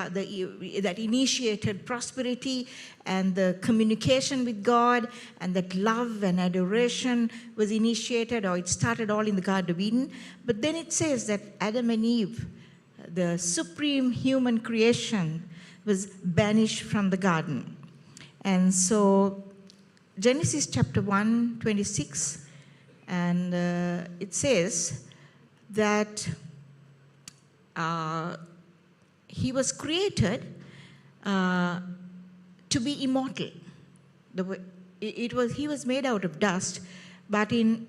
that initiated prosperity and the communication with God, and that love and adoration was initiated, or it started all in the Garden of Eden. But then it says that Adam and Eve, the supreme human creation, was banished from the garden. And so Genesis chapter 1:26, and it says that he was created to be immortal. He was made out of dust, but in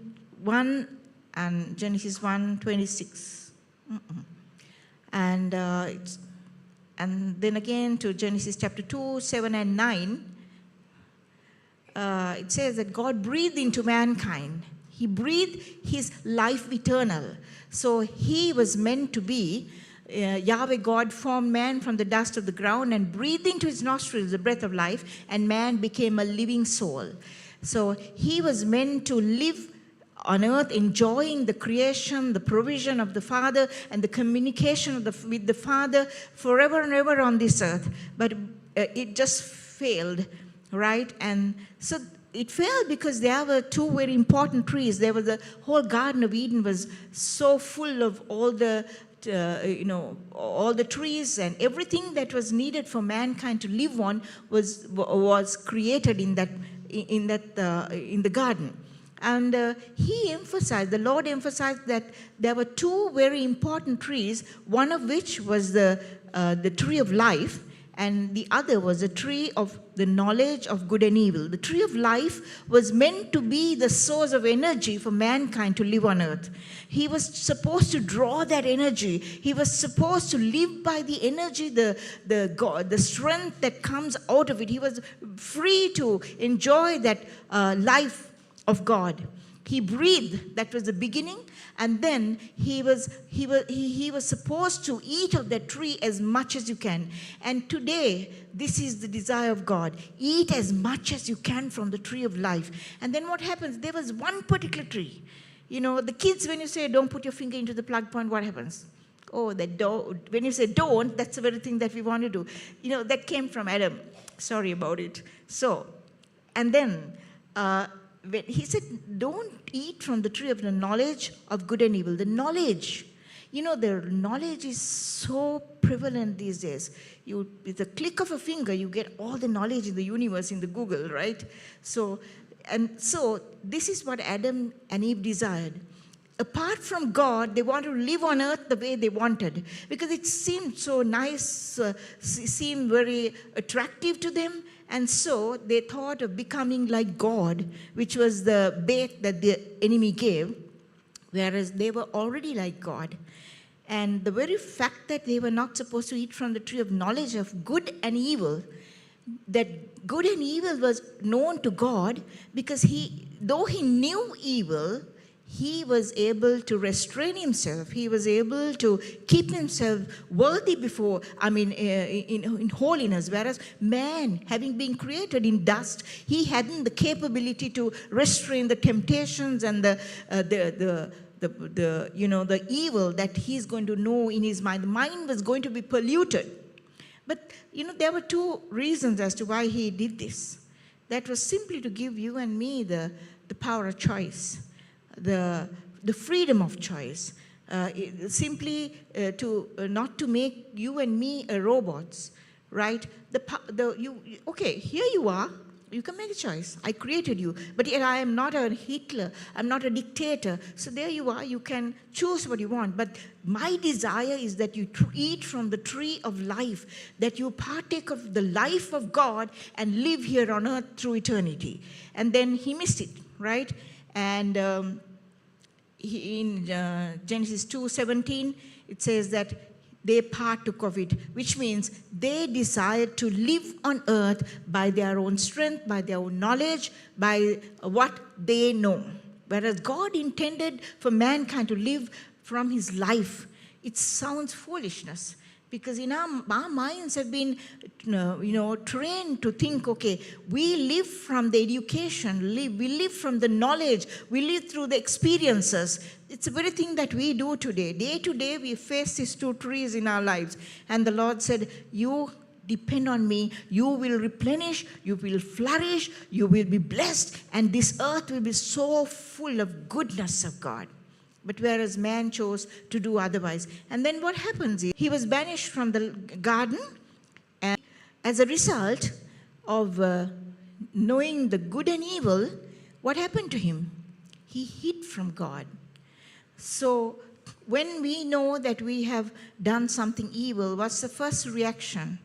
Genesis 1:26, and then again to Genesis chapter 2:7 and 9, it says that God breathed into mankind. He breathed his life eternal. So he was meant to be, Yahweh God formed man from the dust of the ground and breathed into his nostrils the breath of life, and man became a living soul. So he was meant to live on earth, enjoying the creation, the provision of the Father, and the communication with the Father forever and ever on this earth. But it just failed, right? And so it failed because there were two very important trees. There was the whole Garden of Eden was so full of all the all the trees, and everything that was needed for mankind to live on was created in the garden. And the Lord emphasized that there were two very important trees, one of which was the tree of life, and the other was a tree of the knowledge of good and evil. The tree of life was meant to be the source of energy for mankind to live on earth. He was supposed to draw that energy. He was supposed to live by the energy, the strength that comes out of it. He was free to enjoy that life of God. He breathed, that was the beginning, and then he was supposed to eat of that tree as much as you can. And today, this is the desire of God. Eat as much as you can from the tree of life. And then what happens? There was one particular tree. You know, the kids, when you say, don't put your finger into the plug point, what happens? Oh, when you say don't, that's the very thing that we want to do. You know, that came from Adam. Sorry about it. So, and then, he said, don't eat from the tree of the knowledge of good and evil. The knowledge, the knowledge is so prevalent these days. With a click of a finger, you get all the knowledge in the universe in the Google, right? So this is what Adam and Eve desired. Apart from God, they wanted to live on earth the way they wanted, because it seemed so nice, seemed very attractive to them. And so they thought of becoming like God, which was the bait that the enemy gave, whereas they were already like God. And the very fact that they were not supposed to eat from the tree of knowledge of good and evil, that good and evil was known to God, because though he knew evil, he was able to restrain himself. He was able to keep himself worthy before, in holiness. Whereas man, having been created in dust, he hadn't the capability to restrain the temptations and the evil that he's going to know in his mind. The mind was going to be polluted. But, there were two reasons as to why he did this. That was simply to give you and me the power of choice. The freedom of choice, simply not to make you and me robots, right? Okay, here you are. You can make a choice. I created you, but yet I am not a Hitler. I'm not a dictator. So there you are. You can choose what you want. But my desire is that you eat from the tree of life, that you partake of the life of God and live here on earth through eternity. And then he missed it, right? And in Genesis 2:17, it says that they partook of it, which means they desired to live on earth by their own strength, by their own knowledge, by what they know. Whereas God intended for mankind to live from his life. It sounds foolishness. Because in our minds have been, trained to think, okay, we live from the education, we live from the knowledge, we live through the experiences. It's the very thing that we do today. Day to day, we face these two trees in our lives. And the Lord said, you depend on me, you will replenish, you will flourish, you will be blessed, and this earth will be so full of goodness of God. But whereas man chose to do otherwise. And then what happens is, he was banished from the garden, and as a result of knowing the good and evil, what happened to him? He hid from God. So when we know that we have done something evil, what's the first reaction?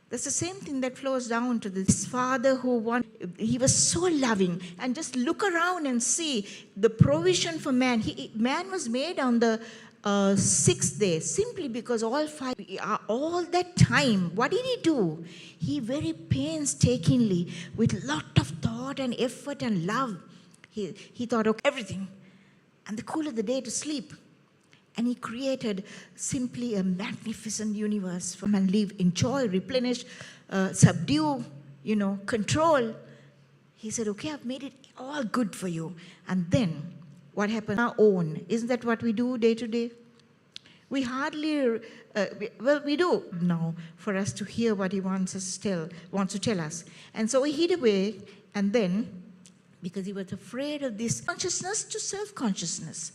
That's the same thing that flows down to this father he was so loving. And just look around and see the provision for man. Man was made on the 6th day, simply because all that time, what did he do? He very painstakingly, with lot of thought and effort and love, he thought, okay, everything. And the cool of the day to sleep. And he created simply a magnificent universe for man to live, enjoy, replenish, subdue, control. He said, okay, I've made it all good for you. And then what happened? Our own. Isn't that what we do day to day? We hardly, we do now for us to hear what he wants to tell us. And so he hid away, and then, because he was afraid of this consciousness to self-consciousness.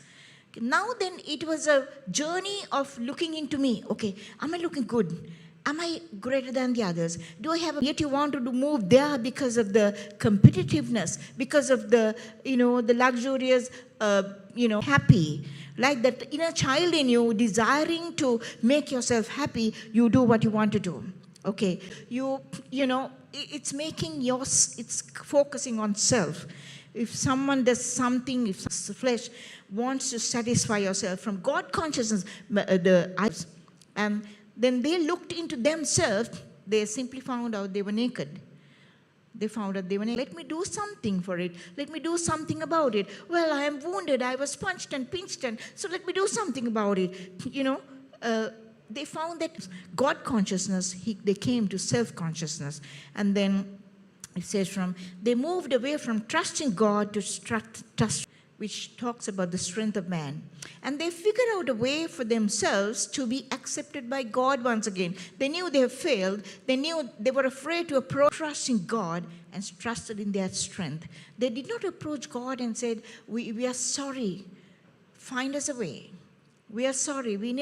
Now then, it was a journey of looking into me. Okay, am I looking good? Am I greater than the others? Do I have yet you want to move there because of the competitiveness, because of the, the luxurious, happy. Like that inner child in you desiring to make yourself happy, you do what you want to do. Okay, it's it's focusing on self. If someone does something, if the flesh wants to satisfy yourself from God consciousness, and then they looked into themselves, they simply found out they were naked. They found out they were naked. Let me do something for it. Let me do something about it. Well, I am wounded. I was punched and pinched, and so let me do something about it. They found that God consciousness, they came to self-consciousness. And then it says they moved away from trusting God to trust, which talks about the strength of man. And they figured out a way for themselves to be accepted by God once again. They knew they have failed. They knew they were afraid to approach trusting God and trusted in their strength. They did not approach God and said, we are sorry. Find us a way. We are sorry. We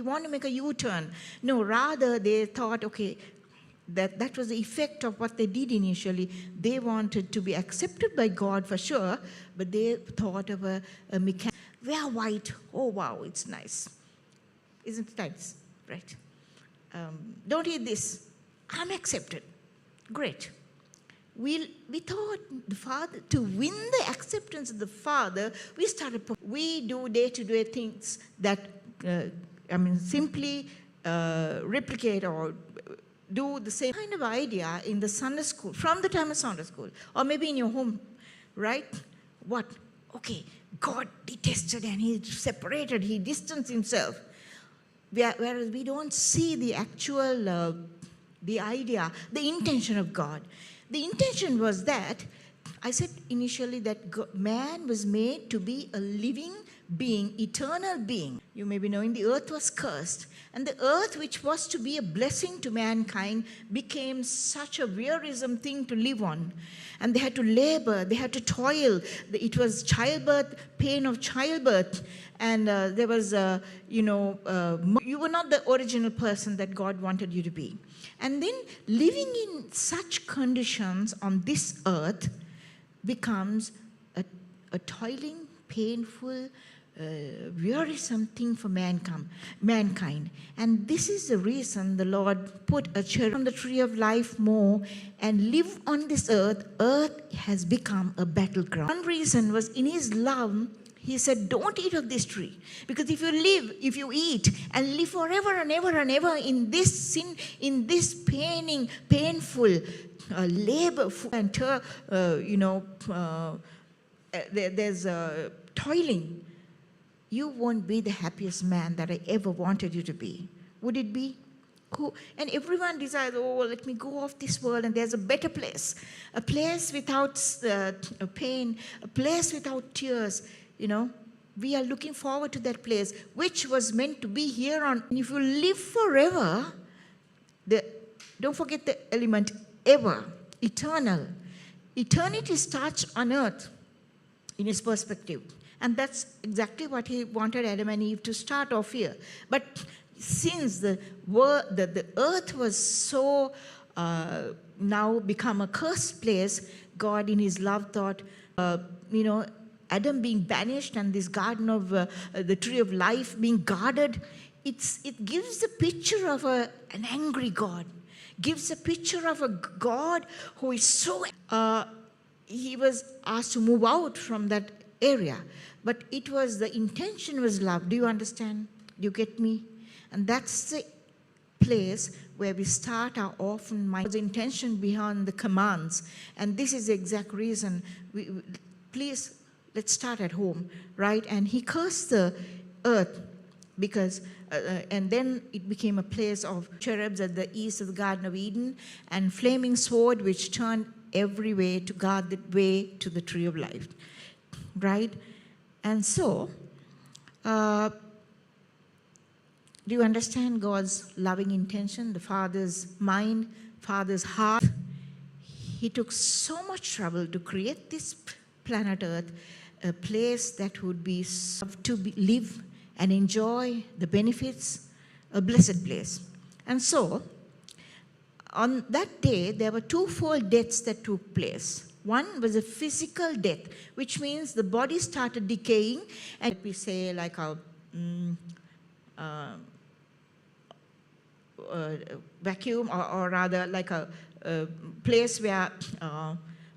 want to make a U-turn. No, rather they thought, okay, that was the effect of what they did initially. They wanted to be accepted by God for sure, but they thought of a mechanic. We are white. Oh, wow, it's nice. Isn't it nice? Right. Don't eat this. I'm accepted. Great. We thought the Father, to win the acceptance of the Father, we do day-to-day things that, simply replicate or do the same kind of idea in the Sunday school, from the time of Sunday school, or maybe in your home, right? What? Okay, God detested and he separated, he distanced himself. Whereas we don't see the actual, the idea, the intention of God. The intention was that, I said initially that man was made to be a living being, eternal being. You may be knowing the earth was cursed. And the earth, which was to be a blessing to mankind, became such a wearisome thing to live on. And they had to labor, they had to toil. It was childbirth, pain of childbirth. And there was, you were not the original person that God wanted you to be. And then living in such conditions on this earth becomes a toiling, painful, wearisome thing for mankind. And this is the reason the Lord put a cherry on the tree of life more and live on this earth. Earth has become a battleground. One reason was in his love, he said, don't eat of this tree. Because if you eat and live forever and ever and ever in this sin, in this painful labor and there's toiling, you won't be the happiest man that I ever wanted you to be. Would it be? Who? And everyone desires, oh, let me go off this world and there's a better place. A place without pain, a place without tears, you know. We are looking forward to that place, which was meant to be here on. And if you live forever, don't forget the element ever, eternal. Eternity starts on earth in his perspective. And that's exactly what he wanted Adam and Eve to start off here. But since the earth was so now become a cursed place, God in his love thought, Adam being banished and this garden of the tree of life being guarded, it gives the picture of an angry God. Gives a picture of a God who is so... he was asked to move out from that area. But the intention was love. Do you understand? Do you get me? And that's the place where we start our orphan mind. The intention behind the commands. And this is the exact reason. Please, let's start at home, right? And he cursed the earth because... and then it became a place of cherubs at the east of the Garden of Eden and flaming sword which turned every way to guard the way to the tree of life, right? And so, do you understand God's loving intention, the Father's mind, Father's heart? He took so much trouble to create this planet Earth, a place that would be live and enjoy the benefits, a blessed place. And so, on that day, there were twofold deaths that took place. One was a physical death, which means the body started decaying, and we say like a vacuum, or rather like a place where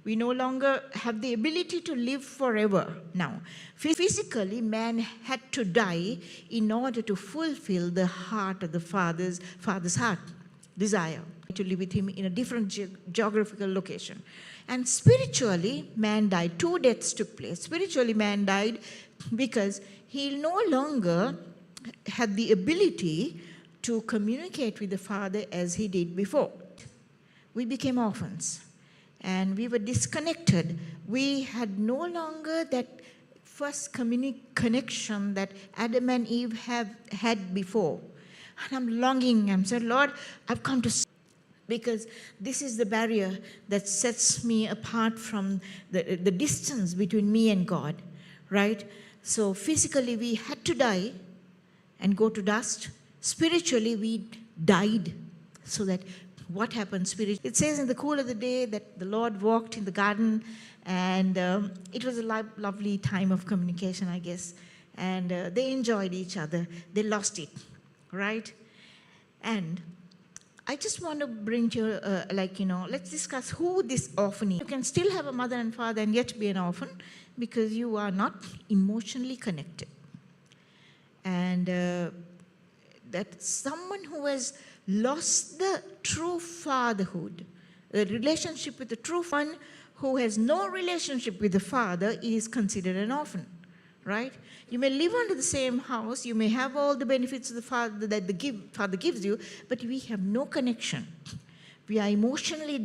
we no longer have the ability to live forever now. Physically, man had to die in order to fulfill the heart of the Father's heart, desire to live with him in a different geographical location. And spiritually, man died. Two deaths took place. Spiritually, man died because he no longer had the ability to communicate with the Father as he did before. We became orphans. And we were disconnected. We had no longer that first connection that Adam and Eve have had before. And I'm longing. I'm saying, Lord, I've come to... Because this is the barrier that sets me apart from the distance between me and God, right? So physically, we had to die and go to dust. Spiritually, we died so that... What happened spiritually? It says in the cool of the day that the Lord walked in the garden, and it was a lovely time of communication, I guess. And they enjoyed each other. They lost it, right? And I just want to bring to you, let's discuss who this orphan is. You can still have a mother and father and yet be an orphan because you are not emotionally connected. And that someone who has lost the true fatherhood, the relationship with the true one who has no relationship with the father is considered an orphan, right? You may live under the same house, you may have all the benefits of the father that the father gives you, but we have no connection. We are emotionally